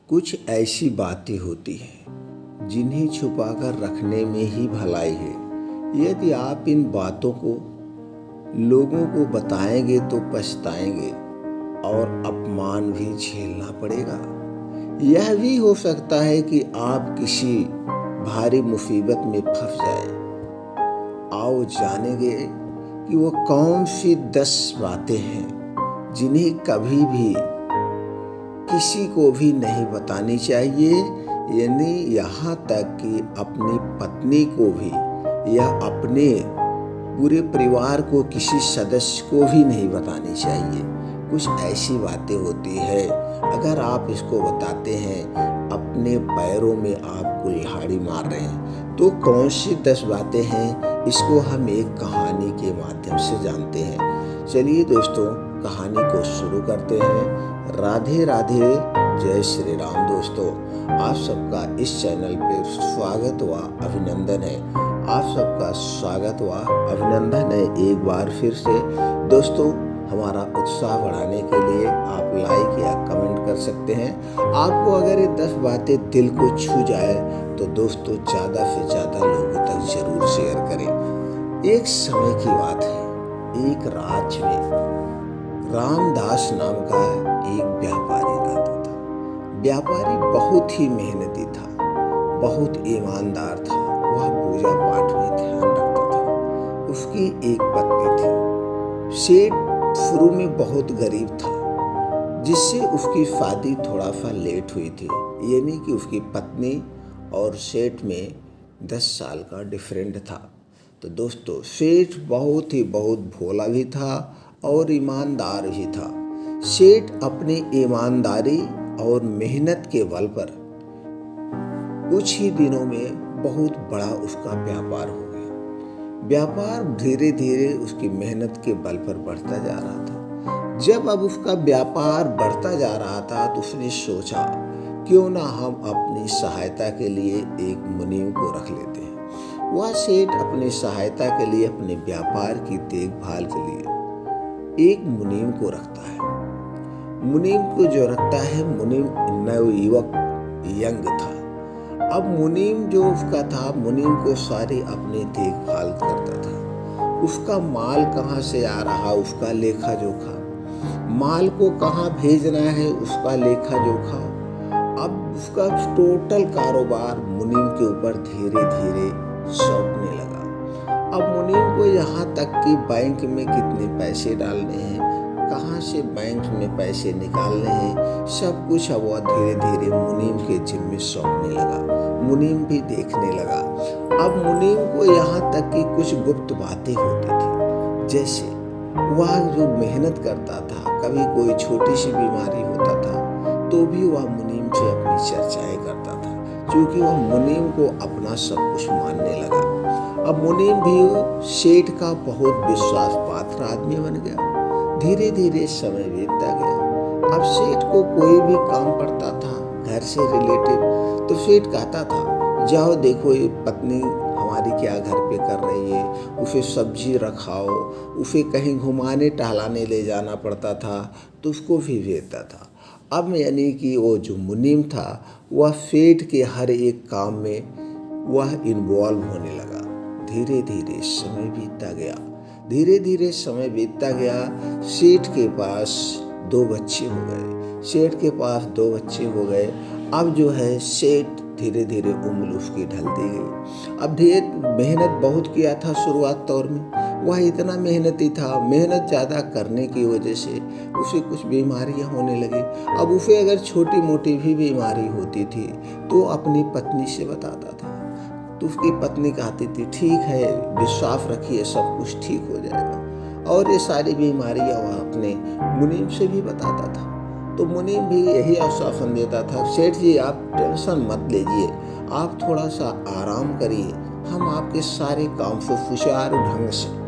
कुछ ऐसी बातें होती हैं जिन्हें छुपाकर रखने में ही भलाई है। यदि आप इन बातों को लोगों को बताएंगे तो पछताएंगे और अपमान भी झेलना पड़ेगा। यह भी हो सकता है कि आप किसी भारी मुसीबत में फंस जाए। आओ जानेंगे कि वो कौन सी 10 बातें हैं जिन्हें कभी भी किसी को भी नहीं बतानी चाहिए, यानी यहाँ तक कि अपनी पत्नी को भी या अपने पूरे परिवार को किसी सदस्य को भी नहीं बतानी चाहिए। कुछ ऐसी बातें होती है, अगर आप इसको बताते हैं अपने पैरों में आप कुल्हाड़ी मार रहे हैं। तो कौन सी 10 बातें हैं, इसको हम एक कहानी के माध्यम से जानते हैं। चलिए दोस्तों, कहानी को शुरू करते हैं। राधे राधे, जय श्री राम। दोस्तों, आप सबका इस चैनल पे स्वागत व अभिनंदन है। आप सबका स्वागत व अभिनंदन है एक बार फिर से। दोस्तों, हमारा उत्साह बढ़ाने के लिए आप लाइक या कमेंट कर सकते हैं। आपको अगर ये 10 बातें दिल को छू जाए तो दोस्तों ज़्यादा से ज़्यादा लोगों तक जरूर शेयर करें। एक समय की बात है, एक राज्य में रामदास नाम का एक व्यापारी रहता था। व्यापारी बहुत ही मेहनती था, बहुत ईमानदार था। वह पूजा पाठ में ध्यान रखता था। उसकी एक पत्नी थी। सेठ शुरू में बहुत गरीब था, जिससे उसकी शादी थोड़ा सा लेट हुई थी। यानी कि उसकी पत्नी और सेठ में 10 साल का डिफरेंट था। तो दोस्तों, सेठ बहुत भोला भी था और ईमानदार भी था। सेठ अपनी ईमानदारी और मेहनत के बल पर कुछ ही दिनों में बहुत बड़ा उसका व्यापार हो गया। व्यापार धीरे धीरे उसकी मेहनत के बल पर बढ़ता जा रहा था। जब अब उसका व्यापार बढ़ता जा रहा था तो उसने सोचा, क्यों ना हम अपनी सहायता के लिए एक मुनीम को रख लेते हैं। वह सेठ अपनी सहायता के लिए, अपने व्यापार की देखभाल के लिए एक मुनीम को रखता है। मुनीम को जो रखता है, मुनीम नवयुवक यंग था। अब मुनीम जो उसका था, मुनीम को सारी अपनी देखभाल करता था। उसका माल कहाँ से आ रहा, उसका लेखा जोखा, माल को कहाँ भेजना है, उसका लेखा जोखा। अब उसका टोटल कारोबार मुनीम के ऊपर धीरे धीरे सौंपने लगा। अब मुनीम को यहाँ तक कि बैंक में कितने पैसे डालने हैं, कहाँ से बैंक में पैसे निकालने हैं, सब कुछ अब वह धीरे धीरे मुनीम के जिम्मे सौंपने लगा। मुनीम भी देखने लगा। अब मुनीम को यहाँ तक कि कुछ गुप्त बातें होती थी, जैसे वह जो मेहनत करता था, कभी कोई छोटी सी बीमारी होता था तो भी वह मुनीम से अपनी चर्चाएं करता था, क्योंकि वह मुनीम को अपना सब कुछ मानने लगा। अब मुनीम भी सेठ का बहुत विश्वास पात्र आदमी बन गया। धीरे धीरे समय बीतता गया। अब सेठ को कोई भी काम पड़ता था घर से रिलेटेड, तो सेठ कहता था, जाओ देखो ये पत्नी हमारी क्या घर पे कर रही है, उसे सब्जी रखाओ। उसे कहीं घुमाने टहलाने ले जाना पड़ता था तो उसको भी भेजता था। अब यानी कि वो जो मुनीम था, वह सेठ के हर एक काम में वह इन्वॉल्व होने लगा। धीरे धीरे समय बीतता गया। धीरे धीरे समय बीतता गया। सेठ के पास 2 बच्चे हो गए। सेठ के पास 2 बच्चे हो गए। अब जो है सेठ धीरे धीरे उम्र उसकी ढलती गई। अब ढेर मेहनत बहुत किया था शुरुआत दौर में। वह इतना मेहनती था, मेहनत ज़्यादा करने की वजह से उसे कुछ बीमारियां होने लगी। अब उसे अगर छोटी मोटी भी बीमारी होती थी तो अपनी पत्नी से बताता था, तो उसकी पत्नी कहती थी, ठीक है, विश्वास रखिए, सब कुछ ठीक हो जाएगा। और ये सारी बीमारियां वह अपने मुनीम से भी बताता था। तो मुनीम भी यही आश्वासन देता था, सेठ जी आप टेंशन मत लीजिए, आप थोड़ा सा आराम करिए, हम आपके सारे काम को सुचारू ढंग से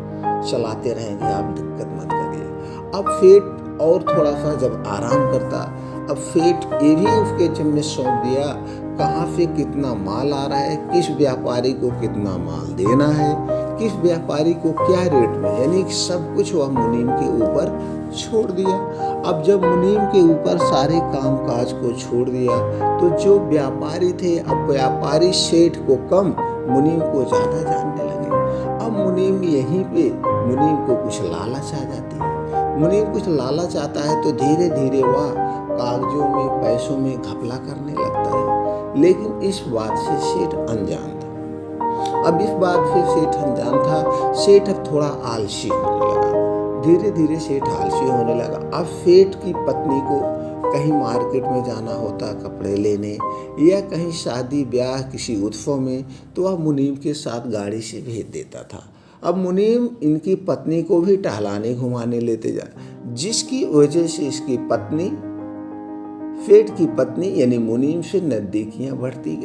चलाते रहेंगे, आप दिक्कत मत करिए। अब सेठ और थोड़ा सा जब आराम करता, अब सेठ ये भी उसके जिम्मे सौंप दिया, कहाँ से कितना माल आ रहा है, किस व्यापारी को कितना माल देना है, किस व्यापारी को क्या रेट में, यानी सब कुछ वह मुनीम के ऊपर छोड़ दिया। अब जब मुनीम के ऊपर सारे कामकाज को छोड़ दिया तो जो व्यापारी थे, अब व्यापारी सेठ को कम, मुनीम को ज़्यादा जानने लगे। अब मुनीम यहीं पे मुनीम को कुछ लालच आ जाती है। मुनीम कुछ लालच आता है तो धीरे धीरे वह कागजों में, पैसों में घपला करने लगता है। लेकिन इस बात से सेठ अनजान था। अब इस बात से सेठ अनजान था। सेठ अब थोड़ा आलसी होने लगा। धीरे धीरे सेठ आलसी होने लगा। अब सेठ की पत्नी को कहीं मार्केट में जाना होता कपड़े लेने या कहीं शादी ब्याह किसी उत्सव में, तो वह मुनीम के साथ गाड़ी से भेज देता था। अब मुनीम इनकी पत्नी को भी टहलाने घुमाने लेते जा, जिसकी वजह से इसकी पत्नी, सेठ की पत्नी यानी मुनीम से नज़दीकियां बढ़ती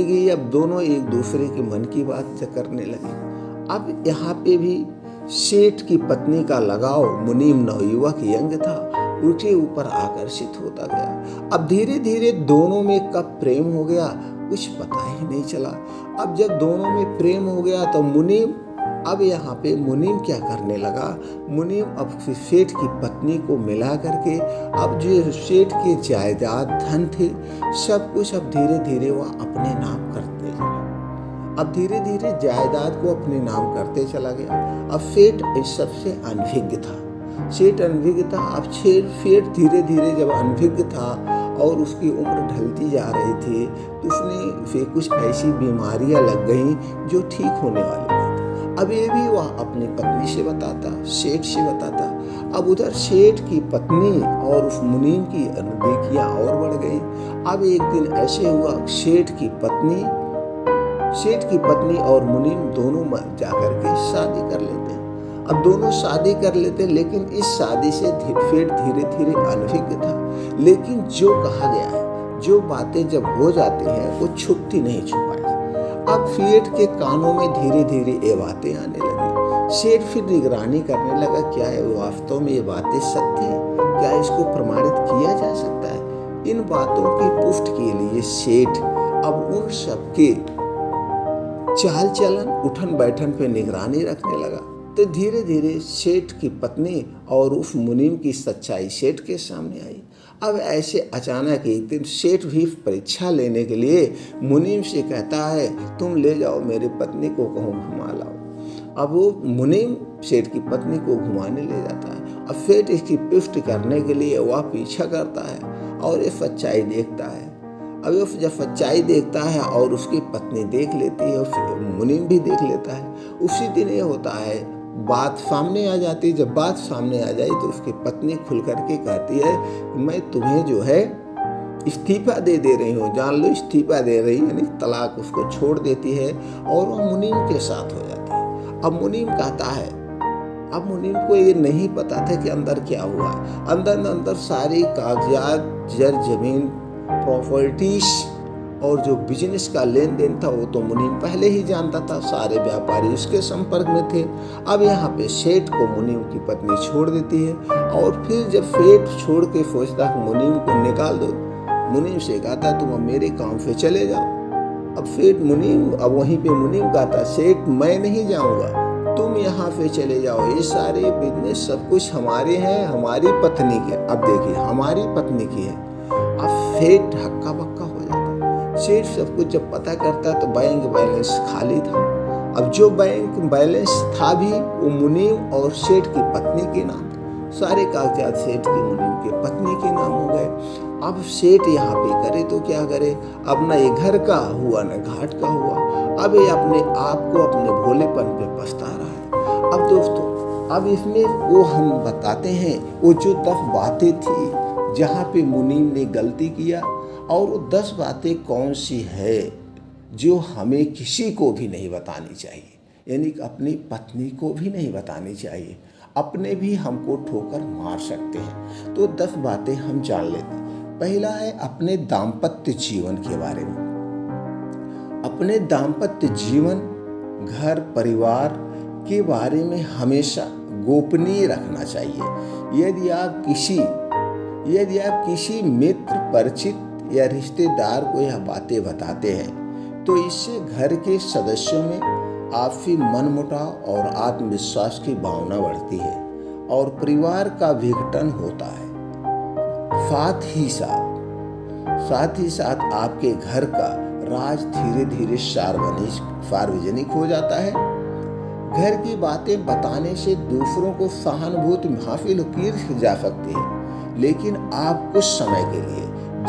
गई। अब दोनों एक दूसरे के मन की बात करने लगे। अब यहाँ पे भी सेठ की पत्नी का लगाव मुनीम नवयुवक यंग था, उसके ऊपर आकर्षित होता गया। अब धीरे धीरे दोनों में कब प्रेम हो गया कुछ पता ही नहीं चला। अब जब दोनों में प्रेम हो गया तो मुनीम, अब यहाँ पे मुनीम क्या करने लगा, मुनीम अब सेठ की पत्नी को मिला करके अब जो सेठ के जायदाद धन थे सब कुछ अब धीरे धीरे वह अपने नाम करते चला। अब धीरे धीरे जायदाद को अपने नाम करते चला गया। अब सेठ इस सबसे अनभिज्ञ था। अब सेठ धीरे धीरे जब अनभिज्ञ था और उसकी उम्र ढलती जा रही थी तो उसने कुछ ऐसी बीमारियां लग गईं जो ठीक होने वाली नहीं थी। अब ये भी वह अपनी पत्नी से बताता, सेठ से बताता। अब उधर सेठ की पत्नी और उस मुनीम की अनदेखियां और बढ़ गई। अब एक दिन ऐसे हुआ, सेठ की पत्नी और मुनीम दोनों जाकर के शादी कर लेते हैं। अब दोनों शादी कर लेते, लेकिन इस शादी से सेठ धीरे धीरे अनभिज्ञ था। लेकिन जो कहा गया है, जो बातें जब हो जाती हैं वो छुपती नहीं छुपाई। अब सेठ के कानों में धीरे धीरे ये बातें आने लगी। सेठ फिर निगरानी करने लगा, क्या है वास्तव में ये बातें सत्य है, क्या इसको प्रमाणित किया जा सकता है। इन बातों की पुष्टि के लिए सेठ अब उन सबके चाल चलन, उठन बैठन पे निगरानी रखने लगा। तो धीरे धीरे सेठ की पत्नी और उस मुनीम की सच्चाई सेठ के सामने आई। अब ऐसे अचानक एक दिन सेठ भी परीक्षा लेने के लिए मुनीम से कहता है, तुम ले जाओ मेरी पत्नी को कहूँ घुमा लाओ। अब वो मुनीम सेठ की पत्नी को घुमाने ले जाता है। अब सेठ इसकी पुष्टि करने के लिए वह पीछा करता है और ये सच्चाई देखता है। अब वो जब सच्चाई देखता है और उसकी पत्नी देख लेती है, मुनीम भी देख लेता है। उसी दिन ये होता है, बात सामने आ जाती है। जब बात सामने आ जाए तो उसकी पत्नी खुल करके कहती है, मैं तुम्हें जो है इस्तीफा दे रही हूँ, जान लो इस्तीफा दे रही, यानी तलाक उसको छोड़ देती है और वो मुनीम के साथ हो जाती है। अब मुनीम कहता है, अब मुनीम को ये नहीं पता था कि अंदर क्या हुआ। अंदर सारी कागजात, जमीन, प्रॉपर्टीज और जो बिजनेस का लेन देन था वो तो मुनीम पहले ही जानता था। सारे व्यापारी उसके संपर्क में थे। अब यहाँ पे सेठ को मुनीम की पत्नी छोड़ देती है और फिर जब सेठ छोड़ के सोचता है मुनीम को निकाल दो, मुनीम से कहता तुम अब मेरे काम से चले जाओ। अब सेठ मुनीम, अब वहीं पे मुनीम कहता, सेठ मैं नहीं जाऊँगा, तुम यहाँ से चले जाओ, ये सारे बिजनेस सब कुछ हमारे हैं, हमारी पत्नी के। अब देखिए हमारी पत्नी की है। अब सेठ हक्का बक्का हो जाता। सेठ सब कुछ जब पता करता तो बैंक बैलेंस खाली था। अब जो बैंक बैलेंस था भी वो मुनीम और सेठ की पत्नी के नाम, सारे कागजात सेठ की मुनीम की पत्नी के नाम हो गए। अब सेठ यहाँ पे करे तो क्या करे, अब ना ये घर का हुआ ना घाट का हुआ। अब ये अपने आप को अपने भोलेपन पे पछता रहा है। अब दोस्तों, अब इसमें वो हम बताते हैं वो जो 10 बातें थी जहाँ पे मुनीम ने गलती किया, और वो 10 बातें कौन सी है जो हमें किसी को भी नहीं बतानी चाहिए, यानी कि अपनी पत्नी को भी नहीं बतानी चाहिए, अपने भी हमको ठोकर मार सकते हैं। तो 10 बातें हम जान लेते हैं। पहला है अपने दाम्पत्य जीवन के बारे में। अपने दाम्पत्य जीवन, घर परिवार के बारे में हमेशा गोपनीय रखना चाहिए। यदि आप किसी मित्र, परिचित या रिश्तेदार को यह बातें बताते हैं तो इससे घर के सदस्यों में आपसी मनमुटाव और आत्मविश्वास की भावना बढ़ती है और परिवार का विघटन होता है। साथ ही साथ आपके घर का राज धीरे धीरे सार्वजनिक हो जाता है। घर की बातें बताने से दूसरों को सहानुभूति हासिल की जा सकती है, लेकिन आप कुछ समय के लिए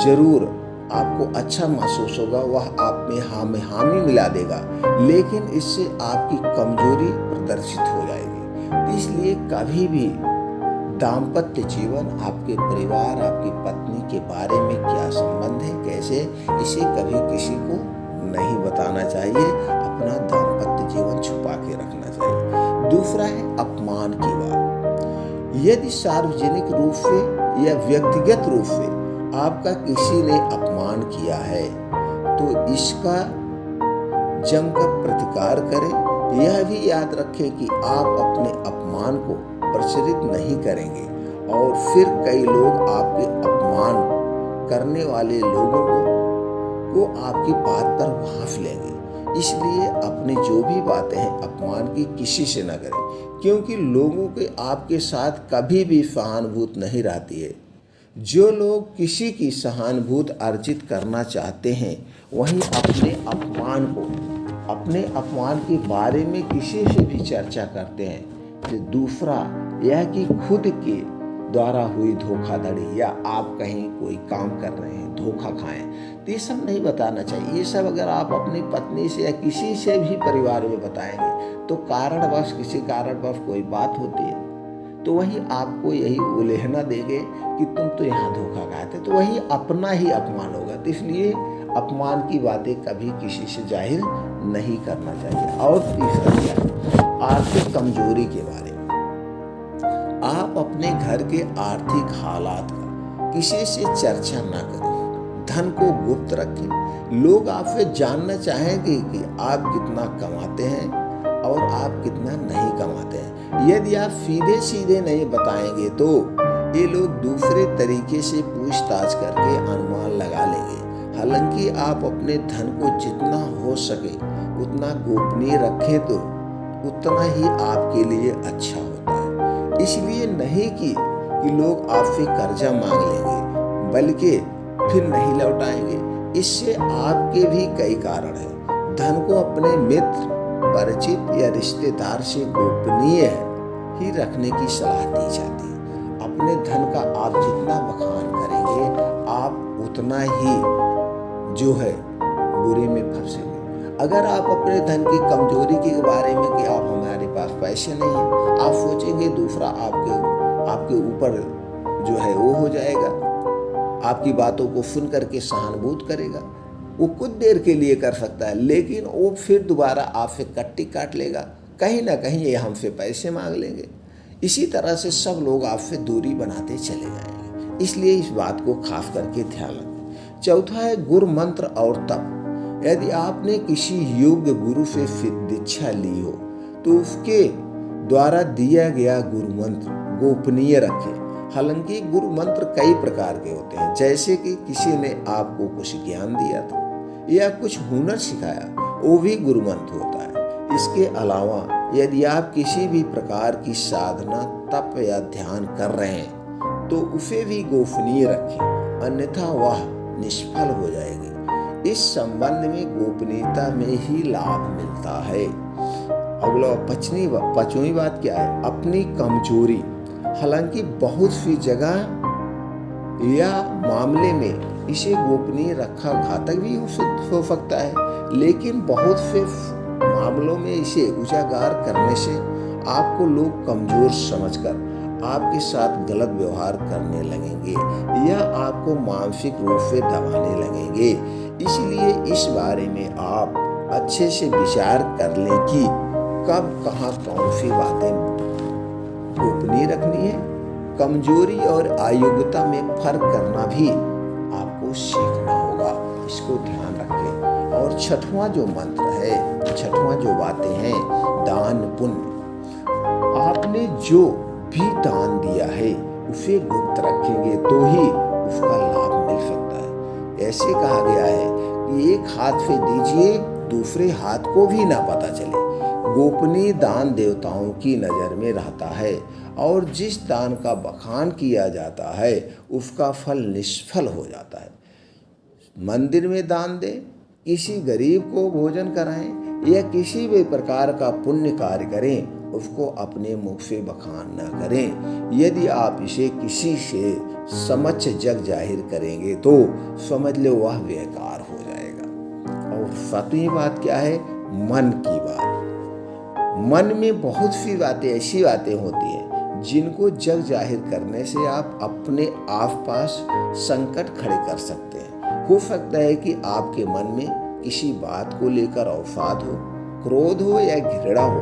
जरूर आपको अच्छा महसूस होगा, वह आप में हामी मिला देगा, लेकिन इससे आपकी कमजोरी प्रदर्शित हो जाएगी। इसलिए कभी भी दाम्पत्य जीवन, आपके परिवार, आपकी पत्नी के बारे में क्या संबंध है, कैसे, इसे कभी किसी को नहीं बताना चाहिए। अपना दाम्पत्य जीवन छुपा के रखना चाहिए। दूसरा है अपमान की बात। यदि सार्वजनिक रूप से या व्यक्तिगत रूप से आपका किसी ने अपमान किया है तो इसका जमकर प्रतिकार करें। यह भी याद रखें कि आप अपने अपमान को प्रचलित नहीं करेंगे और फिर कई लोग आपके अपमान करने वाले लोगों को आपकी बात पर भांप लेंगे। इसलिए अपनी जो भी बातें हैं अपमान की किसी से न करें, क्योंकि लोगों के आपके साथ कभी भी सहानुभूति नहीं रहती है। जो लोग किसी की सहानुभूति अर्जित करना चाहते हैं वहीं अपने अपमान के बारे में किसी से भी चर्चा करते हैं तो दूसरा यह कि खुद के द्वारा हुई धोखाधड़ी या आप कहीं कोई काम कर रहे हैं धोखा खाएं, तो ये सब नहीं बताना चाहिए। ये सब अगर आप अपनी पत्नी से या किसी से भी परिवार में बताएंगे तो किसी कारणवश कोई बात होती है तो वही आपको यही उलेहना देंगे कि तुम तो यहाँ धोखा खाए थे, तो वही अपना ही अपमान होगा। तो इसलिए अपमान की बातें कभी किसी से जाहिर नहीं करना चाहिए। और तीसरा क्या है, आर्थिक कमजोरी के बारे में। आप अपने घर के आर्थिक हालात का किसी से चर्चा ना करें, धन को गुप्त रखें। लोग आपसे जानना चाहेंगे कि आप कितना कमाते हैं और आप कितना नहीं कमाते हैं। यदि आप सीधे नहीं बताएंगे तो ये लोग दूसरे तरीके से पूछताछ करके अनुमान लगा लेंगे। हालांकि आप अपने धन को जितना हो सके उतना गोपनीय रखें तो उतना ही आपके लिए अच्छा होता है। इसलिए नहीं कि लोग आपसे कर्जा मांग लेंगे बल्कि फिर नहीं लौटाएंगे। इससे आपके भी कई कारण हैं। धन को अपने मित्र, परिचित या रिश्तेदार से गोपनीय ही रखने की सलाह दी जाती है। अपने धन का आप जितना बखान करेंगे आप उतना ही जो है बुरे में फंसेंगे। अगर आप अपने धन की कमजोरी के बारे में कि आप हमारे पास पैसे नहीं है, आप सोचेंगे दूसरा आपके ऊपर जो है वो हो जाएगा, आपकी बातों को सुन करके सहानुभूति करेगा। वो कुछ देर के लिए कर सकता है लेकिन वो फिर दोबारा आपसे कट्टी काट लेगा, कहीं ना कहीं ये हमसे पैसे मांग लेंगे। इसी तरह से सब लोग आपसे दूरी बनाते चले जाएंगे। इसलिए इस बात को खास करके ध्यान रखें। चौथा है गुरु मंत्र और तप। यदि आपने किसी योग्य गुरु से दीक्षा ली हो तो उसके द्वारा दिया गया गुरु मंत्र गोपनीय रखें। हालांकि गुरु मंत्र कई प्रकार के होते हैं, जैसे कि किसी ने आपको कुछ ज्ञान दिया था या कुछ हुनर सिखाया, वो भी गुरु मंत्र होता है। इसके अलावा यदि आप किसी भी प्रकार की साधना, तप या ध्यान कर रहे हैं तो उसे भी गोपनीय रखें, अन्यथा वह निष्फल हो जाएगी। इस संबंध में गोपनीयता में ही लाभ मिलता है। अगला पांचवी बात क्या है, अपनी कमजोरी। हालांकि बहुत सी जगह या मामले में इसे गोपनीय रखा घातक भी हो सकता है, लेकिन बहुत से मामलों में इसे उजागर करने से आपको लोग कमजोर समझकर आपके साथ गलत व्यवहार करने लगेंगे या आपको मानसिक रूप से दबाने लगेंगे। इसलिए इस बारे में आप अच्छे से विचार कर लें कि कब कहाँ कौन सी बातें गोपनीय रखनी है। कमजोरी और अयोग्यता में फर्क करना भी आपको सीखना होगा, इसको ध्यान रखें। और छठवां जो मंत्र है, छठवां जो बातें हैं, दान पुण्य। आपने जो भी दान दिया है उसे गुप्त रखेंगे तो ही उसका लाभ मिल सकता है। ऐसे कहा गया है कि एक हाथ से दीजिए दूसरे हाथ को भी ना पता चले। गोपनीय दान देवताओं की नजर में रहता है और जिस दान का बखान किया जाता है उसका फल निष्फल हो जाता है। मंदिर में दान दें, किसी गरीब को भोजन कराएं या किसी भी प्रकार का पुण्य कार्य करें, उसको अपने मुख से बखान न करें। यदि आप इसे किसी से समक्ष जग जाहिर करेंगे तो समझ लो वह बेकार हो जाएगा। और सातवीं बात क्या है? मन की बात। मन में बहुत सी बातें ऐसी बातें होती हैं जिनको जग जाहिर करने से आप अपने आसपास संकट खड़े कर सकते हैं। हो सकता है कि आपके मन में किसी बात को लेकर अवसाद हो, क्रोध हो या घृणा हो।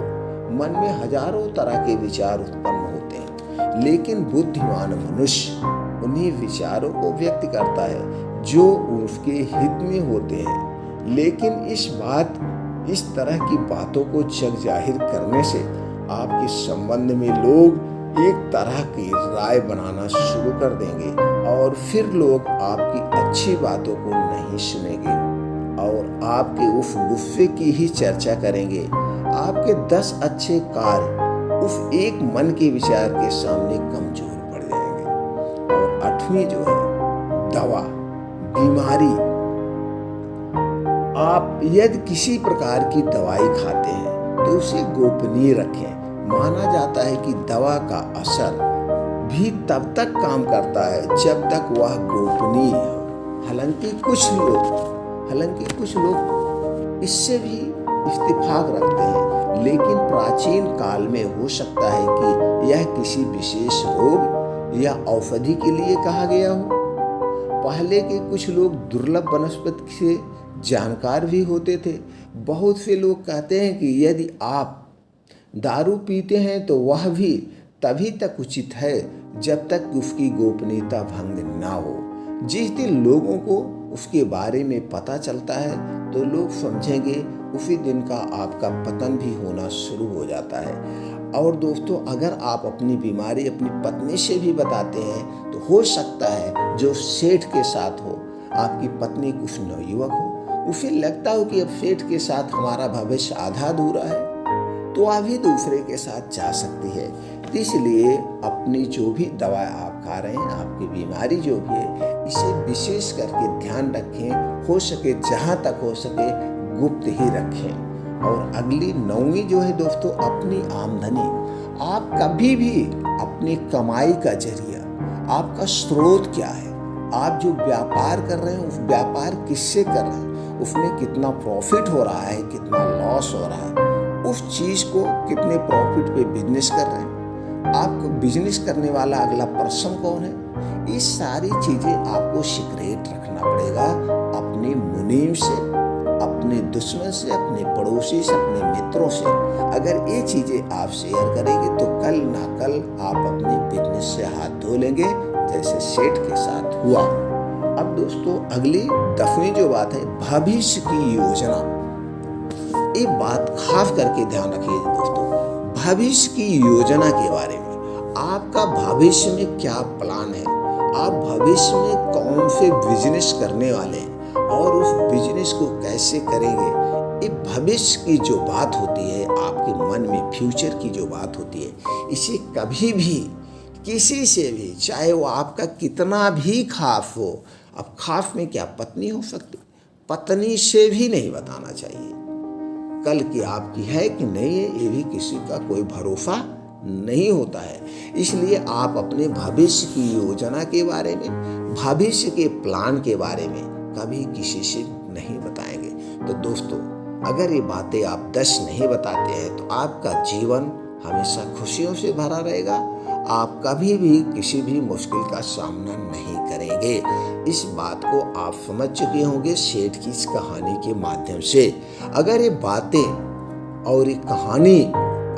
मन में हजारों तरह के विचार उत्पन्न होते हैं, लेकिन बुद्धिमान मनुष्य उन्हीं विचारों को व्यक्त करता है जो उसके हित में होते हैं। लेकिन इस तरह की बातों को जग जाहिर करने से आपके संबंध में लोग एक तरह की राय बनाना शुरू कर देंगे और फिर लोग आपकी अच्छी बातों को नहीं सुनेंगे और आपके उस गुस्से की ही चर्चा करेंगे। आपके 10 अच्छे कार्य उस एक मन के विचार के सामने कमजोर पड़ जाएंगे। और 8वीं जो है दवा, बीमारी। आप यदि किसी प्रकार की दवाई खाते हैं तो उसे गोपनीय रखें। माना जाता है कि दवा का असर भी तब तक काम करता है जब तक वह गोपनीय हो। हालांकि कुछ लोग इससे भी इत्तेफाक रखते हैं, लेकिन प्राचीन काल में हो सकता है कि यह किसी विशेष रोग या औषधि के लिए कहा गया हो। पहले के कुछ लोग दुर्लभ वनस्पति से जानकार भी होते थे। बहुत से लोग कहते हैं कि यदि आप दारू पीते हैं तो वह भी तभी तक उचित है जब तक उसकी गोपनीयता भंग ना हो। जिस दिन लोगों को उसके बारे में पता चलता है तो लोग समझेंगे उसी दिन का आपका पतन भी होना शुरू हो जाता है। और दोस्तों, अगर आप अपनी बीमारी अपनी पत्नी से भी बताते हैं तो हो सकता है जो सेठ के साथ हो, आपकी पत्नी कुछ नवयुवक हो, उसे लगता हो कि अब सेठ के साथ हमारा भविष्य आधा अधूरा है, तो अभी दूसरे के साथ जा सकती है। इसलिए अपनी जो भी दवा आप खा रहे हैं, आपकी बीमारी जो भी है, इसे विशेष करके ध्यान रखें। हो सके जहाँ तक हो सके गुप्त ही रखें। और अगली 9वीं जो है दोस्तों, अपनी आमदनी। आप कभी भी अपनी कमाई का जरिया, आपका स्रोत क्या है, आप जो व्यापार कर रहे हैं उस व्यापार किससे कर रहे हैं, उसमें कितना प्रॉफिट हो रहा है, कितना लॉस हो रहा है, उस चीज को कितने प्रॉफिट पे बिजनेस कर रहे हैं, आपको बिजनेस करने वाला अगला पर्सन कौन है, ये सारी चीजें आपको सीक्रेट रखना पड़ेगा अपने मुनीम से, अपने दुश्मन से, अपने पड़ोसी से, अपने मित्रों से। अगर ये चीजें आप शेयर करेंगे तो कल ना कल आप अपने बिजनेस से हाथ धो लेंगे, जैसे सेठ के साथ हुआ। अब दोस्तों, अगली 10वीं जो बात है, भविष्य की योजना। एक बात खास करके ध्यान रखिए दोस्तों, भविष्य की योजना के बारे में। आपका भविष्य में क्या प्लान है, आप भविष्य में कौन से बिजनेस करने वाले हैं और उस बिजनेस को कैसे करेंगे। ये भविष्य की जो बात होती है, आपके मन में फ्यूचर की जो बात होती है, इसे कभी भी किसी से भी, चाहे वो आपका कितना भी खास हो, अब खास में क्या पत्नी हो सकती, पत्नी से भी नहीं बताना चाहिए। कल की आपकी है कि नहीं है, ये भी किसी का कोई भरोसा नहीं होता है। इसलिए आप अपने भविष्य की योजना के बारे में, भविष्य के प्लान के बारे में कभी किसी से नहीं बताएंगे। तो दोस्तों, अगर ये बातें आप 10 नहीं बताते हैं तो आपका जीवन हमेशा खुशियों से भरा रहेगा। आप कभी भी किसी भी मुश्किल का सामना नहीं करेंगे। इस बात को आप समझ चुके होंगे सेठ की इस कहानी के माध्यम से। अगर ये बातें और ये कहानी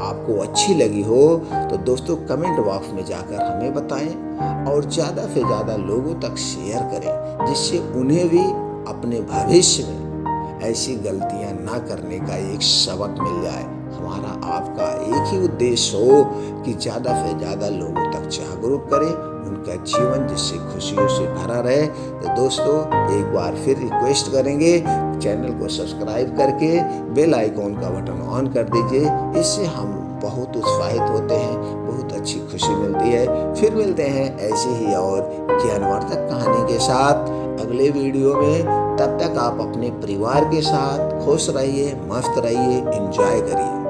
आपको अच्छी लगी हो तो दोस्तों कमेंट बॉक्स में जाकर हमें बताएं और ज़्यादा से ज़्यादा लोगों तक शेयर करें, जिससे उन्हें भी अपने भविष्य में ऐसी गलतियां ना करने का एक सबक मिल जाए। हमारा आपका एक ही उद्देश्य हो कि ज़्यादा से ज़्यादा लोगों तक जागरूक करें, उनका जीवन जिससे खुशियों से भरा रहे। तो दोस्तों, एक बार फिर रिक्वेस्ट करेंगे, चैनल को सब्सक्राइब करके बेल आइकॉन का बटन ऑन कर दीजिए। इससे हम बहुत उत्साहित होते हैं, बहुत बहुत अच्छी खुशी मिलती है। फिर मिलते हैं ऐसे ही और ज्ञानवर्धक कहानी के साथ अगले वीडियो में। तब तक आप अपने परिवार के साथ खुश रहिए, मस्त रहिए, एंजॉय करिए।